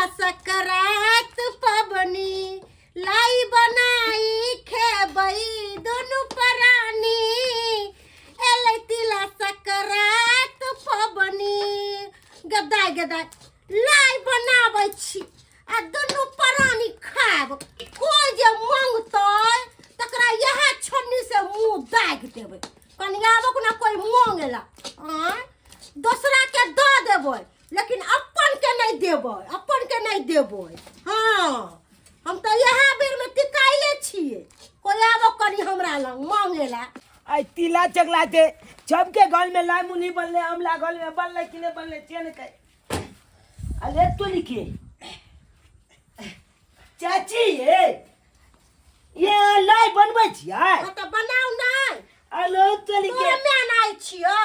तिला सकरात पबनी लाई बनाई खेबई दोनों परानी एले तिला सकरात पबनी गदाय गदाय लाई बनाबै छी आ दोनों परानी खाब कोई जे मांगतै तकरा यह छोन्नी से मुंह दाग देबै कनियाबो ना कोई मांगेला दूसरा के दो देबै लेकिन अपन के नहीं देबै हाँ हम तो यहाँ बेर में टिकाइले छिए कोई आबो कनी हमरा लग मांगेला आई तिला चगला दे सबके घर में लाई मुनी बनले हमला घर में बनले कि नहीं बनले चेन के अरे तो लिखे चाची ये लाई बनबै छियै तो बनाऊ नहीं अलो तो लिखे तोर में नहीं छियो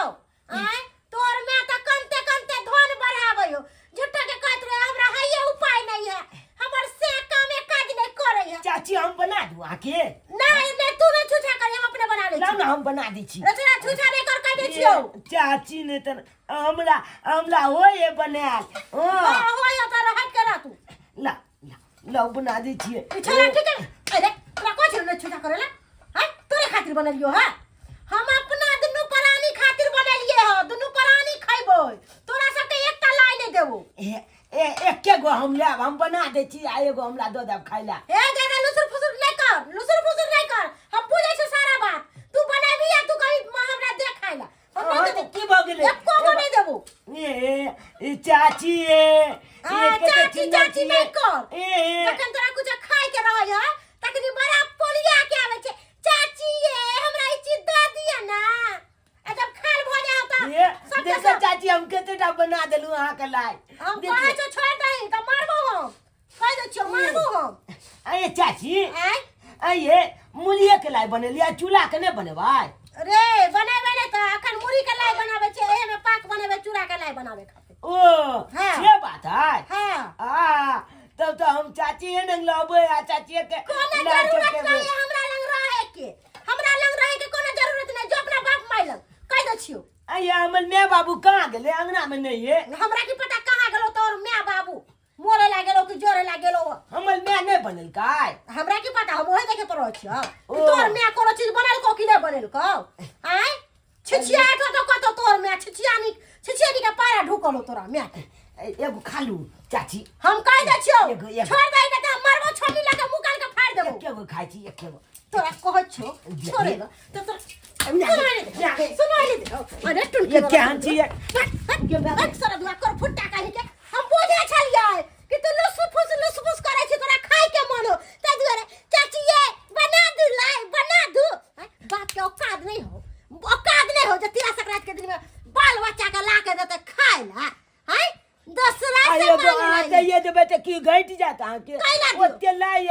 आय तोर में तो कंते कंते धन बढ़ाबै हो झूठा के कहत रहे हमरा हइये उपाय नहीं है हमर से काम एक काज नहीं करे है चाची हम बना दूं आके नहीं तू नहीं छुछा कर हम अपने बना ले ना हम बना दी छी रचना छुछा नहीं कर दे छियो चाची ने त हमला होए बनाल हां होय तो हट के रह तू ला बना दी छी छुछा ठीक है अरे तोरा को छुछा छुछा करेला हां तोरे खातिर बनलियो हां हम अपना दुनु परानी खातिर बनलिए हो दुनु परानी खइबो तोरा सबके एकटा लाई नहीं देबो एके गो हम बना दे छी आ एगो हमरा दो देब खाइला ए दादा लुसुर फुसुर नहीं कर हम पूछै छ सारा बात तू बनाबी या तू कभी हमरा देख खाइला तो की भ गेलै एको गो नहीं देबो ए चाची चाची नहीं कर जखन तोरा कुछ खाइ के रहै है तखनी बड़ा पोलिया के आवे छै चाची हमरा ई चीज दे दिया ना जब खाल भ जाओ त सब देखो चाची हम केतेटा बना देलु अहाँ के लाई हम कहै छ छोड़ दही त मारबो हम कह दे छियो मारबो हम अये चाची अये मुलिये के लाई बनेलिया चूल्हा के नहीं बनेबै रे बनेबे ने त अखन मुरी के लाई बनाबे छै एहे में पाक बनेबे चूड़ा के लाई बनाबे खातिर ओ से बात है हां तब तो हम चाची है नंग लाबे आ चाची के कोनो जरूरत नहीं हमरा लंग रहे के कोनो जरूरत नहीं जो अपना बाप माई लंग कह दे छियो अये हमर माय बाबू कहां गेले अंगना में नहीं है हमरा की पता कहां गेलो तोर माय बाबू मोरे ला गेलो कि जोरे ला गेलो हमर माय नहीं बनल काय हमरा की पता हम ओहे देखे पड़ो छियो तोर माय कोनो चीज बनल को कि नहीं बनल को आय छिछिया तो कतो तोर माय छिछियानी के पारा ढुकलो तोरा माय एगो खालू चाची हम कह दे छियो एगो छोड़ दे न त मरबो छोटी लगा मुंह काल के फाड़ देबो एगो खाइ छी एगो तोरा कह छियो छोड़े तो सुनाई दे अरे टुन ये क्या छी अक्सर दुआ कर फुट्टा काहे के हम बुझे छलिए कि तू लुसफुस करे छी तोरा खाइ के मन हो त दुआरे चाची ये बना दू बाप के औकात नहीं हो जे तिला संक्रांत के दिन में बाल बच्चा के ला के देते खाए ला हैं दूसरा से ये देबे त की घट जाता है के कैला ओते लाई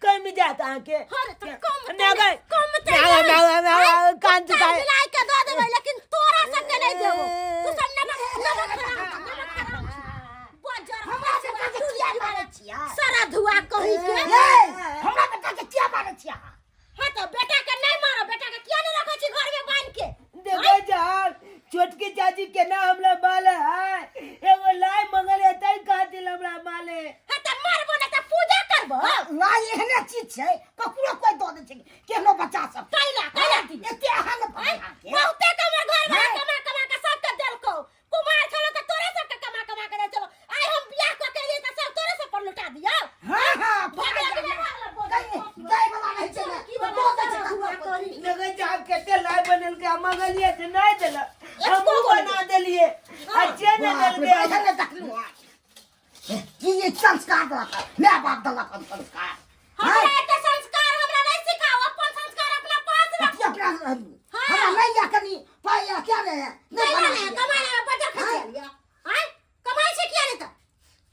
कम जाता है के कम कांत का लाई के दे देबे लेकिन तोरा संगे नहीं देबो तू सब नमक बजर हमरा से चुलिया मारे छिया सारा धुआ कहि के हमरा बेटा के किया मारे छिया हां तो बेटा के नहीं मारो बेटा के किया नहीं रखै छी घर में बांध के देखो जान छोटकी चाची के ना हमरा माले है एगो लाई मंगल है तई खातिर हमरा माले हां त मारबो ना त पूजा करबो लाई एहने चीज छै ककरो कोई दो दे छै केहनो बच्चा सब कैला दी एते अहाँ न पाए बहुते कमर घर में कमा के सब के देलको कुमार छलो त तोरे सब के कमा के दे चलो आइ हम बियाह क के लिए त सब तोरे सब पर लुटा दिया हां गई वाला नहीं छै की बहुत अच्छा हुआ करी लगे जाब केते लाई बनल के मंगलिए से नहीं देला हम बना देलिए अच्छे ने दल के ऐसा तकलीफ ये संस्कार दला मैं बाप दला संस्कार हमरा एते संस्कार हमरा नहीं सिखाओ अपन संस्कार अपना पास रख अपना हमरा नहीं या कनी पाया क्या रे नहीं बना कमाने में बजर खा लिया हैं कमाई से किया नहीं त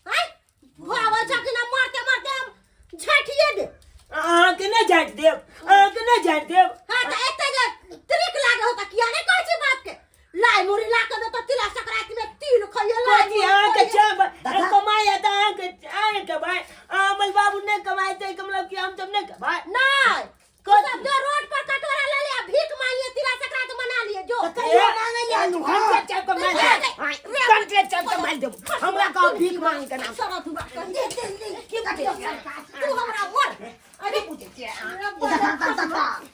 हैं भुआ जाके ना मारते हम झटिए दे आं के नहीं जाट देव हां त एते त्रिक लागे होता किया नहीं कहै छी बाप के लाई मुरी ला के तो तिला संक्रांति में तिल खइयो लाई जी आं के छब कमाया त आं के भाई अमल बाबू ने कमाए ते मतलब कि हम सब ने भाई नहीं को सब जो रोड पर कटोरा ले ले भीख मांगिए तिला संक्रांति मना लिए जो हमरा का भीख मांग के नाम सारा दुआ कर दे की बाटे तू हमरा मोर अरे पूछे छे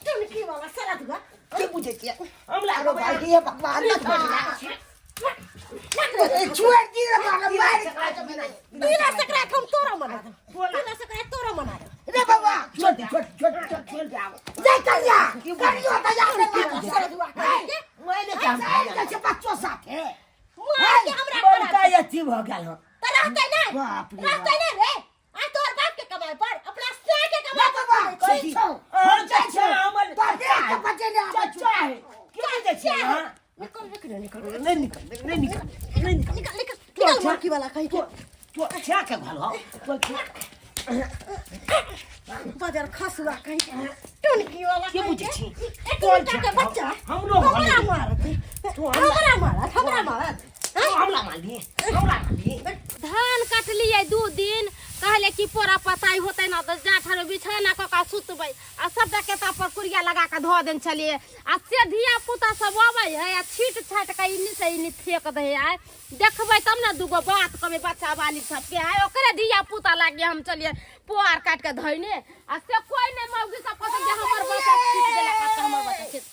टुनकी वाला सारा दुआ के पूछे छे हमला रो भाई के भगवान मत बोला छोड़ दी रे मारा मार बिना सकरात हम तोरा मना बिना सकरात तोरा मना रे बाबा छोड़ जाओ जय कन्या करियो त जा रे सारा दुआ कर के मैंने काम किया के बच्चों साथे मार के हमरा बोलता ये थी हो गेल हो त रहते नहीं बाप रे रहते नहीं रे आ तोर बाप के कमाई पर अपना से के कमाई पर बाबा कोई छी छो और चाचा हमर तो देख के बच्चे ने चाचा है क्यों पूछे छे हां निकल निकल निकल नहीं निकल निकल निकल मार्की वाला कहीं के तो क्या के भलो तो बाजार खसुआ कहीं के टुनकी वाला के पूछे छे एक मिनट के बच्चा हमरो हमरा मारत हमरा मारत हमला मार दिए धान कटलिए 2 दिन कहले कि पोरा पताई होते ना तो जाठर बिछाना कका सुतबै आ सब के पर कुरिया लगा के धो देन चलिए आ से धिया पुता सब आवे है आ छीट छाट के इन्नी से इन्नी फेंक दे है देखबै तब ना दुगो बात कबे बच्चा बाली सब के है ओकरे धिया पुता लागे हम चलिए पोआर काट के धइने आ से कोई नहीं मौगी सब कहत जे हमर बच्चा छीट देला का हमर बच्चा छीट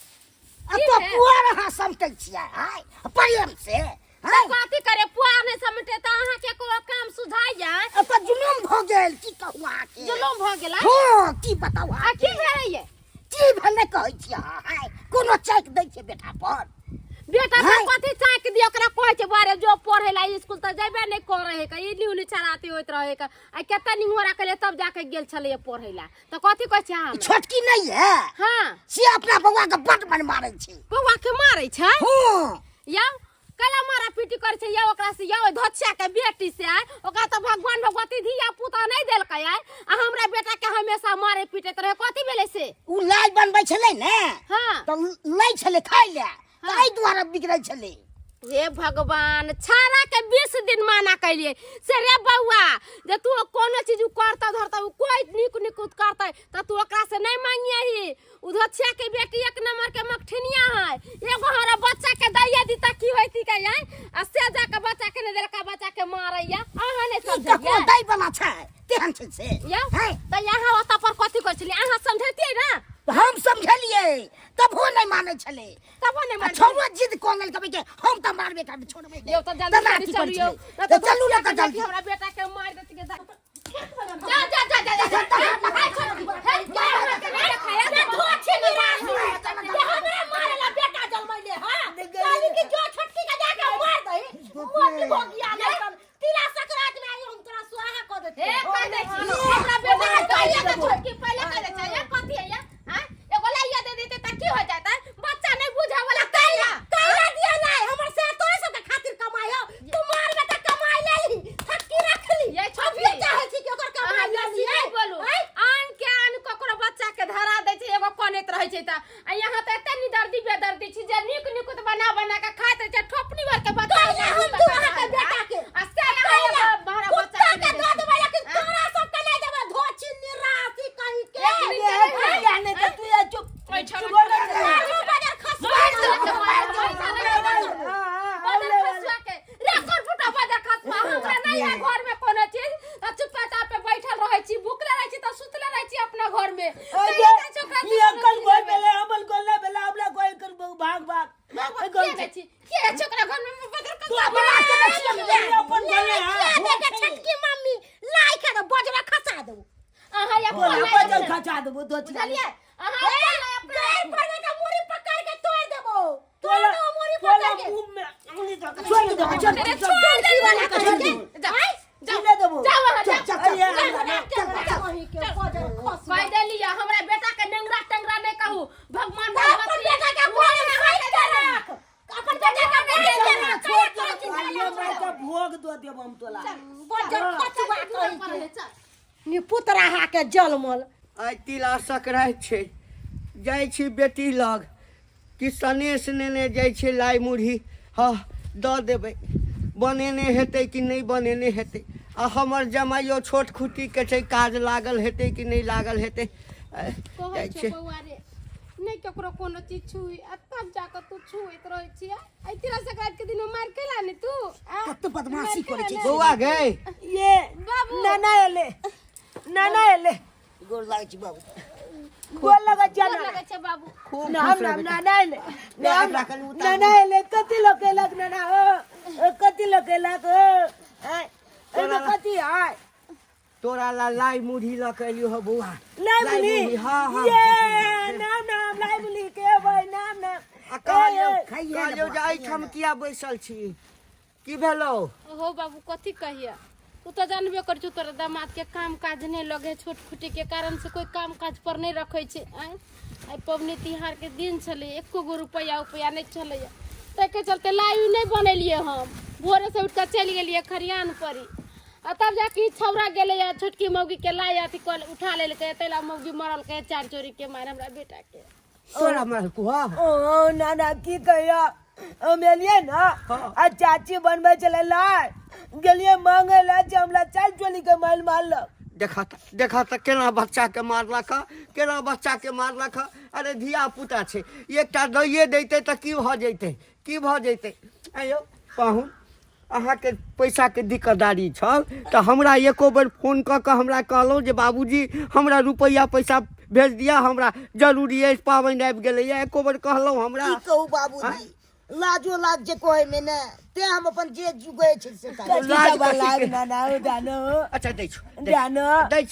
तो पुआर हा समटै छियै हाय प्रेम से कथी करे पुआर नहीं समटे त अहाँ के को काम सुझाई जाय तो जुलुम भ गेल की कहू आके जुलुम भ गेला हो की बताऊ आ की भेलैये की भने कहै छियै हाय कोनो चैक दै छै बेटा पर बेटा तो कथी चाक दियो ओकरा कहै छै बारे जो पढ़े ला स्कूल त जेबे नहीं करे है का इली उली चलाते होत रहे का आ केतना निहोरा कले तब जाके गेल छले पढ़े ला तो कथी कहै छै हम छोटकी नहीं है हां से अपना बउआ के बड मन मारै छै बउआ के मारै छै हां या कला मारा पीटी करे छै या ओकरा से या धोछिया के बेटी से आय ओकरा तो भगवान भगवती धिया पुता नहीं देल के आय आ हमरा बेटा के हमेशा मारे पीटैत रहे कथी भेले से उ लाज बनबै छलै ने हां तो लै छलै खाइ ले ताई द्वारा बिगड़ै छलै हे भगवान छाड़ा के 20 दिन माना कैलिए से रे बउआ जे तू कोनो चीज करता धरता कोई निक करता त तू ओकरा से नहीं मांगियही उधछिया के बेटी 1 नंबर के मखठिनिया है एगो हमारा बच्चा के दैया दीता की होइती के आय आ से जाके बच्चा के ने देलका बच्चा के मारैया अहाँ ने ककरो समझिया दै बला छै तेहन छै से या है त यहाँ ओता पर कथी कर छली अहाँ समझैतियै ना हम समझलिए तब हो नहीं मानै छलै तब नहीं मान छोरो जिद क गेल कबे के हम त मार बेटा छोड़बै यो त जल्दी चलियो तो चलू ना त जल्दी हमरा बेटा के मार देत के जा पुतरा के जलमल आई तिला संक्रांति छै जाइ छी बेटी लग कि सनेश नेने जाइ छै लाई मुढ़ी हाँ दऽ देबै बनेने हेतै कि नहीं बनेने हेतै आ हमर जमाइयो छोट खुटी के छै काज लागल हेतै कि नहीं लागल हेतै जाइ छै नहीं केकरो कोनो चीज छुई आ तब जाकर तू छुइत रहै छी आई तेरा संक्रांति के दिन में मार के लाने तू कत बदमाशी करे छी बौआ गए ये बाबू नाना एले गोर लागे छी बाबू गोल लगा गोर जाना लगे छे बाबू खूब नाम खुश नाम रहे नाना एले नाम राखल उतार नाना एले कति लोकेलक नाना ओ कति लोकेलक एमे कति है तोरा ला लाई मुढ़ी ल के लियो हो बौआ लाई मुली हाँ हाँ ये नाम लाई मुली के भाई नाम आ कहलियो खाइए कहलियो जे एहिठाम किया बैसल छी की भेलो हो बाबू कथी कहिए तू तो जानबे कर छु तोरा दामाद के काम काज नहीं लगे छोट खुटी के कारण से कोई काम काज पर नहीं रखे छे आई पबनी तिहार के दिन छले एको गो रुपया नहीं छले ते के चलते लाई नहीं बनेलिए हम भोरे से उठ कर चल गेलिए खरियान परी आ तब जाके छौरा गेले या छोटकी मौगी के लाई अथी कल उठा ले के तेला मौगी मरल के चार चोरी के मार हमरा बेटा के तोरा मार को ओ नाना की कहिया हम एलिए ना आ चाची बनबे चले लाय गेलिए मांगे ला हमला चाल चोली के माल मारलक देखा त केना बच्चा के मारलक केना बच्चा के मारलक अरे धिया पुता छे एकटा दइए दैते त की भ जैते आयो पाहुन अहाँ के पैसा के दिक्कतदारी छल त हमरा एको बेर फोन क के हमरा कहलौ जे बाबूजी हमरा रुपया पैसा भेज दिया हमरा जरूरी है पाबनि आबि गेलै एको बेर कहलौ हमरा की कहू बाबूजी लाजो लाज जे कोहे में ने ते हम अपन जे जुगे छै से कर लाज वाला कथी के? नाना ओ जानो अच्छा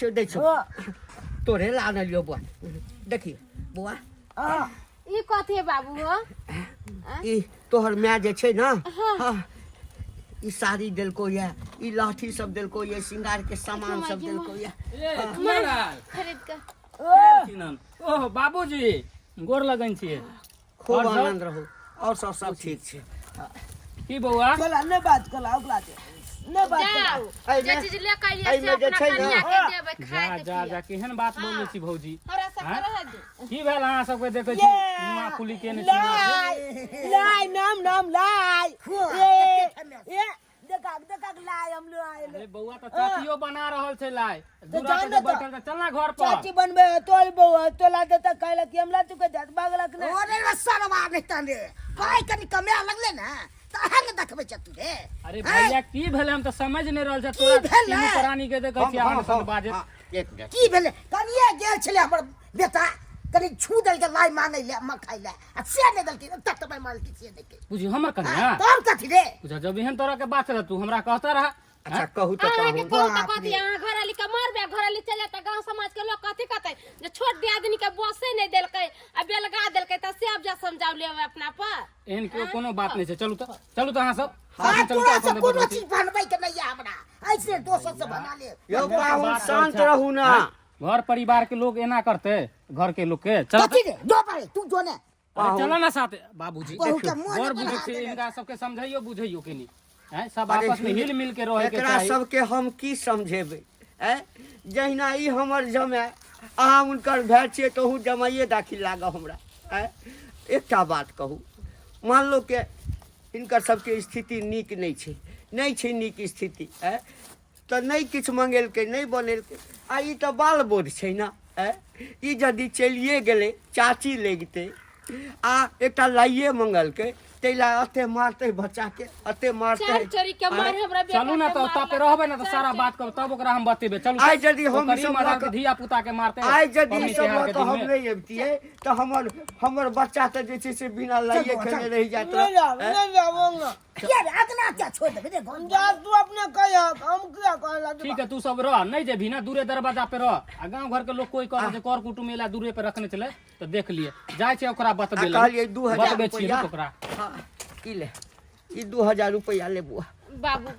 दै छौ तोरे लान लियो बुआ देखिए बुआ ई कथी बाबू हो ई तोहर माय जे छै ना हाँ ई साड़ी देलको ये ई लाठी सब देलको ये श्रृंगार के सामान सब देलको ये खरीद के ओह बाबूजी गोर लगन छिए खूब और सब? आनंद रहो और सब ठीक छै की बौआ चला ने बात कला ओकरा से ने बात जाओ एहि जे में- चीज ले के एहि आइए से में जे अपना छै ने, कन्या के देबै जा खाए के जा जा केहन बात बोलै छी भौजी हमरा सब हाँ? रह दे की भेल अहाँ सबके देखै छी मुआ खुली के ने लाई नाम लाई ये देखा लाई हम लो आए अरे बौआ त चाचियो बना रहल छै लाय दूरा जान पे दे तो। बैठल त चलना घर पर चाची बनबे तोल बउआ तोला दे त कहला कि हमला तू के जात बागलक ने ओरे सरवा नहीं तने काय कनी कमे लगले ना त हंग देखबे छ तू रे अरे भैया की भेल हम त समझ नहीं रहल छ तोरा भेलै? तीनू प्राणी के देखै छी अहाँ सब बाजे एक मिनट की भेले कनिए गेल छले हमर बेटा कनी छू दल के लाई मांगे ले मखाई ले आ से ने दल के तत तब माल की से देखे बुझी हमर कन्या तब कथी रे बुझा जब एहन तोरा के बात रह तू हमरा कहता रहा अच्छा कहू त अहाँ के कहू कहू त कथी अहाँ घर वाली के मारबे घर वाली चले त गांव समाज के लोग कथी कहतै जे छोट दियादनी के बसे नहीं देलकै आ बेलगा देलकै त से अब जा समझाव लेवे अपना पर एहन के कोनो बात नहीं छै चलू त अहाँ सब हां चलू तोरा त से अपन कोनो देखै छी। चीज बनबै के नहीं हमरा ऐसे दोसर से बना ले यो पाहुन शांत रहू ना घर परिवार के लोग एना करते घर के लोग के चल कथी रे दो पारे तू जो ने अरे चलो ना साथ बाबूजी बहू के मुंह और में बुझे बना छै देने। इनका सबके समझाइयो बुझाइयो के नहीं हैं सब अरे आपस में हिल मिल के रहे के एकरा चाही सबके हम की समझेबै जहिना ई हमर जमाय अहाँ हुनकर भाय छियै तहू जमाइए दाखिल लाग हमरा एकटा बात कहू मान लो के हिनकर सबके स्थिति नीक नहीं छै नीक स्थिति तो नहीं किछु मंगेलकै नहीं बनेलकै आ ई तो बाल बोध छै ना ई यदि चलिए गेलै चाची लगतै आ एकटा लाइए मंगलकै तैला अते मारते बच्चा के अते मारते चार चोरी के मार हमरा बेटा चलू ना तो तब पे रहबे ना तो सारा बात कर तब ओकरा हम बतेबे चलू आइ यदि हम ओकरी सब मदद लऽ कऽ- धिया पुता के मारते आइ यदि पबनी ई सब त्योहार लऽ के कऽ दिन हम में। नहीं अबितियै तो हमर बच्चा तो जे छै से बिना लाइए खेले रह जात नहीं जाऊंगा क्या रे अगला क्या छोड़ दे रे घर जा तू अपने कह हम क्या कहला ठीक है तू सब रह नहीं जेबी ना दूरे दरवाजा पे रह आ गांव घर के लोग कोई कहे जे कर कुटुम एला दूरे पे रखने चले तो देख लिए जाय छै ओकरा बतबे ले कहलिए 2000 बतबे छियै रुपया ना ओकरा हाँ ई ले ई 2000 रुपया ले बुआ बाबू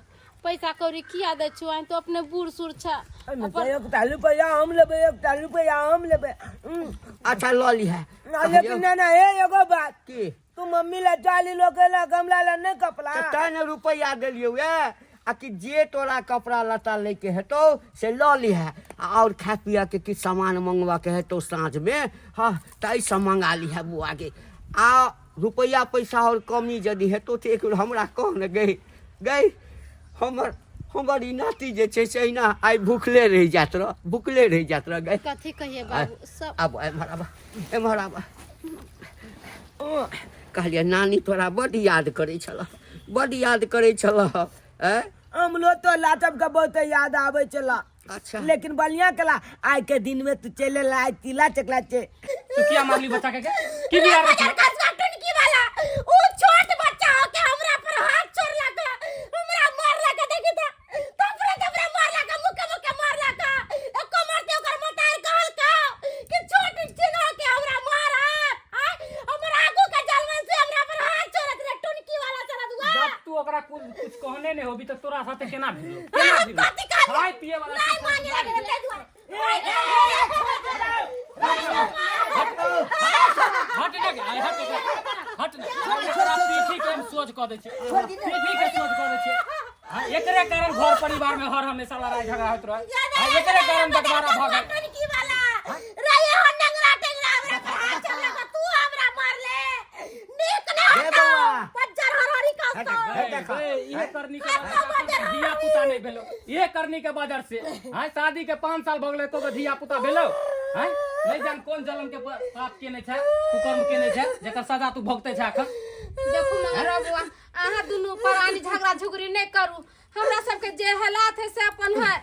पैसा कौड़ी किया दे छु आई तो अपने बूढ़ सुर छ एक तालू पे हम लेबे एक तालू पे हम लेबे अच्छा लऽ ली है लेकिन ना हे एगो बात की तू मम्मी ला चाली लोकेला गमला ला नहीं कपला तो तैने रुपया देलियो आ कि जे तोरा कपड़ा लत्ता लेके हेतौ से लऽ ली है और खा पिया के किछु सामान मंगवा के हेतौ साँझ में हाँ ताहि सब मंगा ली है बुआ के आ रुपया पैसा और कमी यदि हेतौ तो एक बेर हमरा कह न गई हमर ई नाती जे छै से ना आइ भूखले रह जात रह गई कथी कहिए बाबू सब अब एम्हर आबा कहलिए नानी तोरा बड याद करे छल, बड याद करे छल। हमलो तो लाटब का बहुत याद आवे चला। अच्छा लेकिन बलिया कला आज के दिन में तू चले ला तिला चकला चे। तू क्या मारली बच्चा के की बिगाड़ रही है? टुनकी वाला वो छोट बच्चा हो के हमरा पर हाथ छोड़ला का, हमरा मारला का, देखी त तबरे मारला का, मुके मारला का। एको मारते ओकर मतार कहल का कि छोट चिन्ह हो के हमरा मारा। हमरा आगू का जलवन से हमरा पर हाथ छोड़त रे टुनकी वाला चला दुआ। जब तू ओकरा कुछ कहने नहीं होबी तो तोरा साथे केना भेलो? खाए पिए वाला नहीं मांगे लगे ले दुआ। हट ना गया, हट ना। तोरा पीठी के सोच क दे छै, पीठी के सोच क दे छै। हां एकरे कारण घर परिवार में हर हमेशा लड़ाई झगड़ा होत रहे। हां एकरे कारण बंटवारा भ गए। टुनकी वाला रे हो नंगरा टेंगरा हमरा पर हाथ छोड़ला का, तू हमरा मार ले। नीक ना हटा पज्जर हरहरी का ये करनी के वजह धिया पुता नहीं भेलो, ये करनी के वजह से हां शादी के 5 साल भ गेलै तो धिया पुता भेलो। हां नहीं जान कौन जन्म के पाप केने छै, कुकर्म केने छै जेकर सजा तू भुगते छै अखन। देखू मगर बुआ अहाँ दुनू परानी झगड़ा झुगड़ी नहीं करू। हमरा सबके जे हालात है से अपन है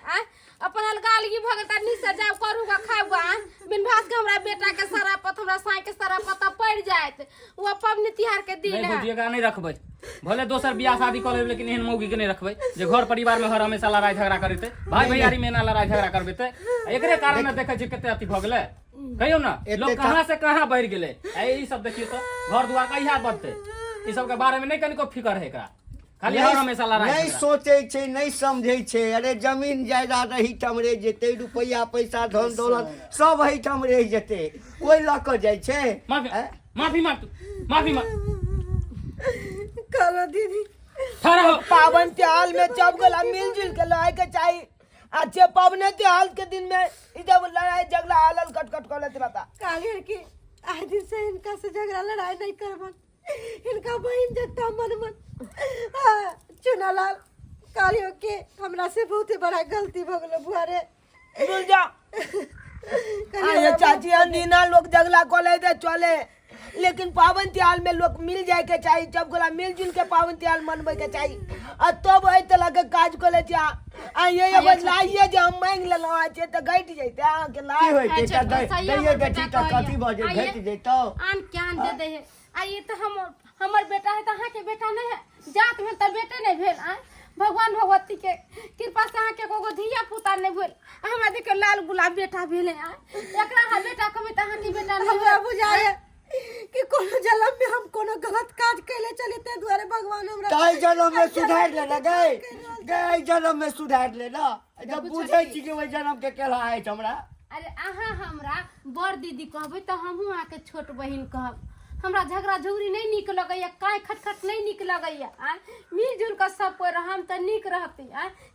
अपन अलगालगी भगता निसे जाब करूगा खाबा। बिन भास के हमरा बेटा के सारा पत हमरा साई के सारा पता पड़ जायत। वो पबनी तिहार के दिन नहीं है। बुझिएगा नहीं रखबै, भले दोसर बियाह शादी कर लेब लेकिन एहन मौगी के नहीं रखबै जे घर परिवार में हर हमेशा लड़ाई झगड़ा करते, भाई भैयारी में ना लड़ाई झगड़ा करबेते। एकरे कारण न देखे छी कते अथी भ गेलै। कहियो ना लोग कहां से कहां बढ़ गेलै। ई सब देखियो तो घर दुआर कहिया बढ़ते, ई सब के बारे में नहीं कनिको फिकर है एकरा, खाली हर हमेशा लड़ाई नहीं झगड़ा। सोचे छे, नहीं समझे छे। अरे जमीन जायदाद रही ठमरे जेते, रुपया पैसा धन दौलत सब ही ठमरे जेते, कोई ल क जाय छे। माफी मांग तू, माफी मांग। कलो दीदी खड़ा हो। पावन त्योहार में जब गला मिलजुल के लड़ाई के चाहिए। अच्छे पावने त्योहार के दिन में जब लड़ाई झगड़ा हालल कटकट करत रहता। कालियर की आज दिन से इनका से झगड़ा लड़ाई नहीं करबन। इनका बहन जत्ता मन चुनालाल कालियो के हमरा से बहुत ही बड़ा गलती भ गेलो बुआ रे। मिल जा ये चाची अंदीना लोग झगड़ा कोले दे चले, लेकिन पावन त्योहार में लोग मिल जाए के चाहिए। जब गोला मिलजुल के पावन त्योहार मनबे के चाहिए। आ तब एहि तरह के काज कोले जा आ ये बदलाइए जे हम मांग लेलो आ छै त गइट जइते आ के की ला होइते त दैये बेटी त कथी भ जे भेट जइतो। आन ज्ञान दे दे है। आ ये तो हमर बेटा है, तो अहाँ के बेटा नहीं है। जात में तो बेटे नहीं भेल। भगवान भगवती के कृपा से अहाँ के कोगो धिया पुता नहीं भेल। हमरा देखे लाल गुलाब बेटा भेले। एकरा हा बेटा कभी तो अहाँ के बेटा नहीं हमरा भेल। बुझाए कि कोनो जन्म में हम कोनो गलत काज कैले चले ते द्वारे भगवान हमरा ताई जन्म में सुधार ले ना गए, गए जन्म में सुधार ले ना। जब बुझै छी कि ओइ जन्म के केला है हमरा। अरे अहाँ हमरा बड़ दीदी कहबै तो हमहू अहाँ के छोट बहिन कहब। हमरा झगड़ा झुगड़ी नहीं निक लगैया, काय खटखट नहीं निक लगैया। मिलजुल कर सब कोई हम तो निक रहती।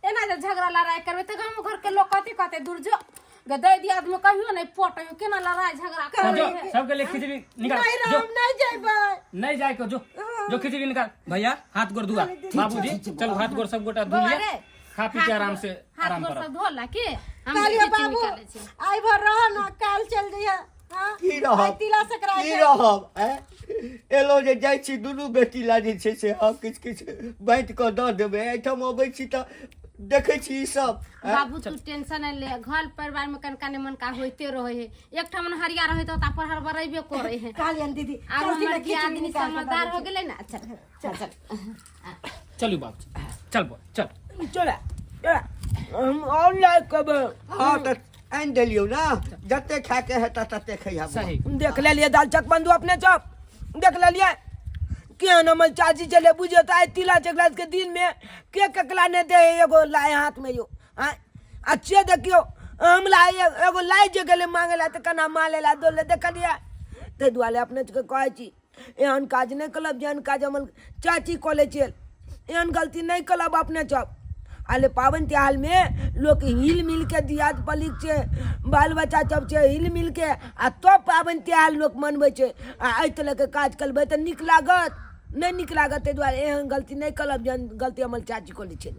एना जे झगड़ा लड़ाई करबे तो गांव घर के लोग कथी कहते दूर जो गदे दियाद में कहियो नहीं पटयो केना लड़ाई झगड़ा जो करे। सबके लिए खिचड़ी निकाल। नहीं जो राम नहीं जाइबा। नहीं जाए को जो खिचड़ी निकाल। भैया हाथ गोड़ धुआ, बाबूजी चलो हाथ गोड़ सब गोटा धो लिया, खा पी के आराम से हाथ आराम गोड़ करो। सब धोला के हम कालिया खिचड़ी बाबू निकाले छी। आई भर रह ना, काल चल जइया। हां की रहब तिला सकराय की रहब एलो जे जाइ छी दुनू बेटी ला जे छै से हम किछ किछ बांट क द देबै। एठम अबै छी त देखे छी ई सब। बाबू तू टेंशन नहीं ले, घर परिवार में कनका ने मन का होते रहे है। एक ठमन हरिया रहे तो ता पर हर बरैबे करे है। कालियन दीदी अब चल हमर की आदमी समझदार हो गेले ना। चल चल चल चलू बाबू चल बोल चल। चला हम और लाइक कब हां त आन देलियो ना, जते खा के हेता तते खइहा। सही देख ले लिए दाल चक बंधु अपने चप देख ले लिए के नमल चाची चले बुझे तो तिला चकला के दिन में के ककला ने दे एगो लाए हाथ में यो। अच्छे देखियो हम लाए एगो लाए जे गेले मांगेला त कना मालेला दोले देख लिया ते दुआले अपने के कहै छी एहन काज नहीं कलब जहन काज हमल चाची कोले चल एहन गलती नहीं कलब अपने चप। आले पावन त्योहार में लोग हिल मिल के दियाद पलिक छे, बाल बच्चा सब छे हिल मिल के आ तो पावन त्योहार लोग मनबै छे। आ एहि तरह के काज करबै त नीक लागत नहीं नीक लागत। ताहि दुआरे एहन गलती नहीं करब जहन गलती हमर चाची कोले छे।